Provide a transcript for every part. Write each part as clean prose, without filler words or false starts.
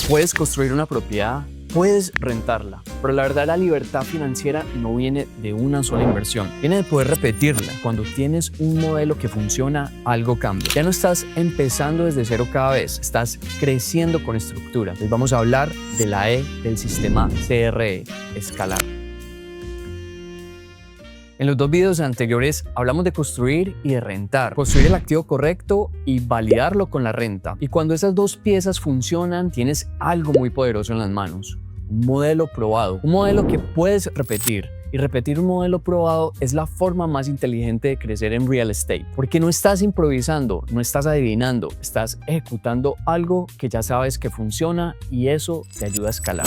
Puedes construir una propiedad, puedes rentarla, pero la verdad la libertad financiera no viene de una sola inversión, viene de poder repetirla. Cuando tienes un modelo que funciona, algo cambia. Ya no estás empezando desde cero cada vez, estás creciendo con estructura. Hoy vamos a hablar de la E del sistema CRE, escalar. En los dos videos anteriores hablamos de construir y de rentar, construir el activo correcto y validarlo con la renta. Y cuando esas dos piezas funcionan, tienes algo muy poderoso en las manos, un modelo probado, un modelo que puedes repetir. Y repetir un modelo probado es la forma más inteligente de crecer en real estate, porque no estás improvisando, no estás adivinando, estás ejecutando algo que ya sabes que funciona y eso te ayuda a escalar.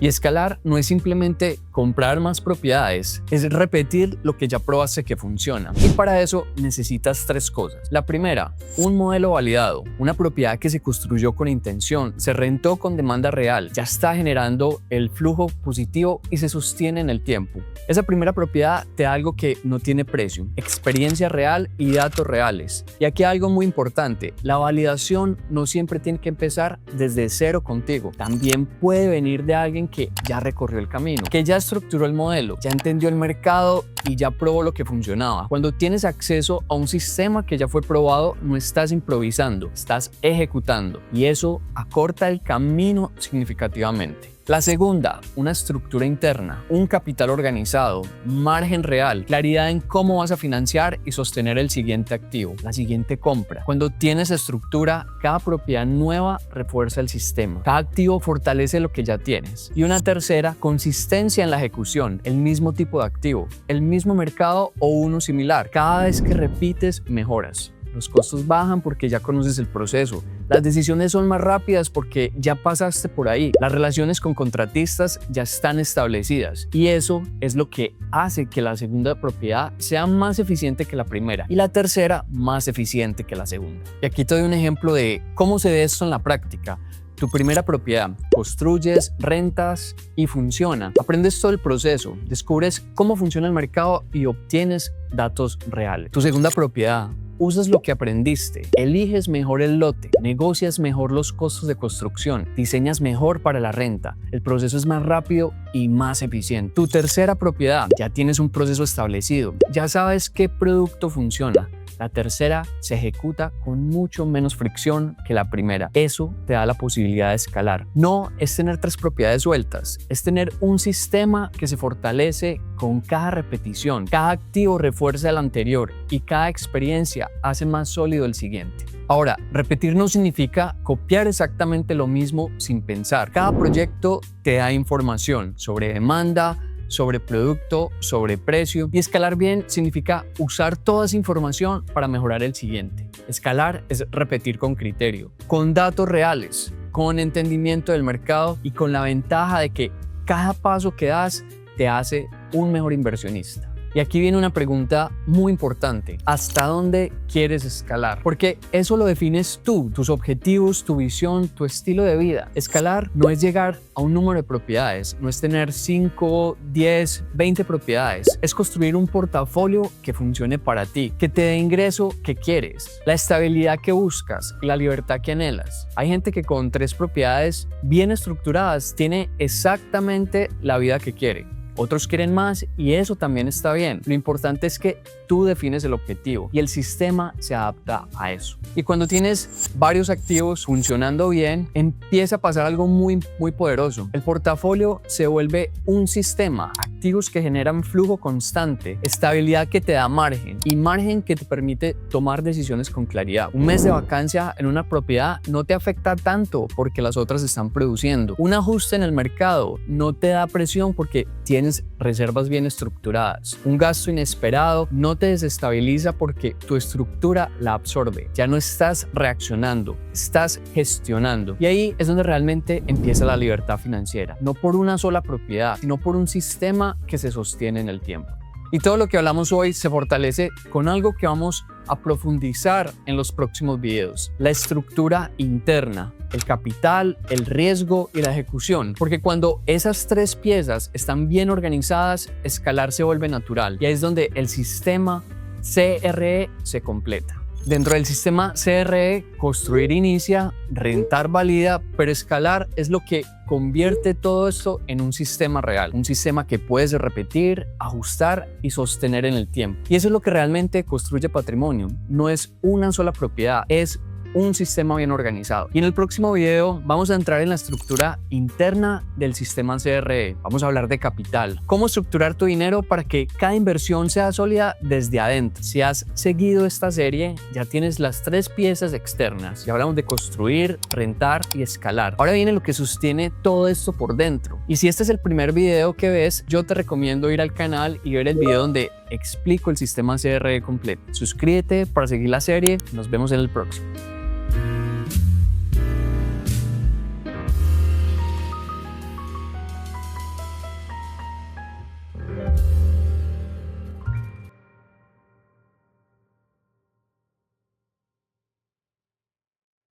Y escalar no es simplemente comprar más propiedades, es repetir lo que ya probaste que funciona. Y para eso necesitas tres cosas. La primera, un modelo validado, una propiedad que se construyó con intención, se rentó con demanda real, ya está generando el flujo positivo y se sostiene en el tiempo. Esa primera propiedad te da algo que no tiene precio, experiencia real y datos reales. Y aquí hay algo muy importante, la validación no siempre tiene que empezar desde cero contigo, también puede venir de alguien que ya recorrió el camino, que ya estructuró el modelo, ya entendió el mercado y ya probó lo que funcionaba. Cuando tienes acceso a un sistema que ya fue probado, no estás improvisando, estás ejecutando y eso acorta el camino significativamente. La segunda, una estructura interna, un capital organizado, margen real, claridad en cómo vas a financiar y sostener el siguiente activo, la siguiente compra. Cuando tienes estructura, cada propiedad nueva refuerza el sistema, cada activo fortalece lo que ya tienes. Y una tercera, consistencia en la ejecución, el mismo tipo de activo, el mismo mercado o uno similar. Cada vez que repites, mejoras. Los costos bajan porque ya conoces el proceso. Las decisiones son más rápidas porque ya pasaste por ahí. Las relaciones con contratistas ya están establecidas y eso es lo que hace que la segunda propiedad sea más eficiente que la primera y la tercera más eficiente que la segunda. Y aquí te doy un ejemplo de cómo se ve esto en la práctica. Tu primera propiedad, construyes, rentas y funciona. Aprendes todo el proceso, descubres cómo funciona el mercado y obtienes datos reales. Tu segunda propiedad, usas lo que aprendiste, eliges mejor el lote, negocias mejor los costos de construcción, diseñas mejor para la renta, el proceso es más rápido y más eficiente. Tu tercera propiedad, ya tienes un proceso establecido, ya sabes qué producto funciona. La tercera se ejecuta con mucho menos fricción que la primera. Eso te da la posibilidad de escalar. No es tener tres propiedades sueltas, es tener un sistema que se fortalece con cada repetición. Cada activo refuerza el anterior y cada experiencia hace más sólido el siguiente. Ahora, repetir no significa copiar exactamente lo mismo sin pensar. Cada proyecto te da información sobre demanda, sobre producto, sobre precio. Y escalar bien significa usar toda esa información para mejorar el siguiente. Escalar es repetir con criterio, con datos reales, con entendimiento del mercado y con la ventaja de que cada paso que das te hace un mejor inversionista. Y aquí viene una pregunta muy importante. ¿Hasta dónde quieres escalar? Porque eso lo defines tú, tus objetivos, tu visión, tu estilo de vida. Escalar no es llegar a un número de propiedades, no es tener 5, 10, 20 propiedades. Es construir un portafolio que funcione para ti, que te dé ingreso que quieres, la estabilidad que buscas, la libertad que anhelas. Hay gente que con 3 propiedades bien estructuradas tiene exactamente la vida que quiere. Otros quieren más y eso también está bien. Lo importante es que tú defines el objetivo y el sistema se adapta a eso. Y cuando tienes varios activos funcionando bien, empieza a pasar algo muy poderoso. El portafolio se vuelve un sistema, activos que generan flujo constante, estabilidad que te da margen y margen que te permite tomar decisiones con claridad. Un mes de vacancia en una propiedad no te afecta tanto porque las otras están produciendo. Un ajuste en el mercado no te da presión porque tienes reservas bien estructuradas. Un gasto inesperado no te desestabiliza porque tu estructura la absorbe. Ya no estás reaccionando, estás gestionando. Y ahí es donde realmente empieza la libertad financiera. No por una sola propiedad, sino por un sistema que se sostiene en el tiempo. Y todo lo que hablamos hoy se fortalece con algo que vamos a profundizar en los próximos videos: la estructura interna, el capital, el riesgo y la ejecución. Porque cuando esas 3 piezas están bien organizadas, escalar se vuelve natural y ahí es donde el sistema CRE se completa. Dentro del sistema CRE, construir inicia, rentar valida, pero escalar es lo que convierte todo esto en un sistema real, un sistema que puedes repetir, ajustar y sostener en el tiempo. Y eso es lo que realmente construye patrimonio. No es una sola propiedad, es un sistema bien organizado. Y en el próximo video vamos a entrar en la estructura interna del sistema CRE. Vamos a hablar de capital, cómo estructurar tu dinero para que cada inversión sea sólida desde adentro. Si has seguido esta serie, ya tienes las 3 piezas externas. Ya hablamos de construir, rentar y escalar. Ahora viene lo que sostiene todo esto por dentro. Y si este es el primer video que ves, yo te recomiendo ir al canal y ver el video donde explico el sistema CRE completo. Suscríbete para seguir la serie. Nos vemos en el próximo.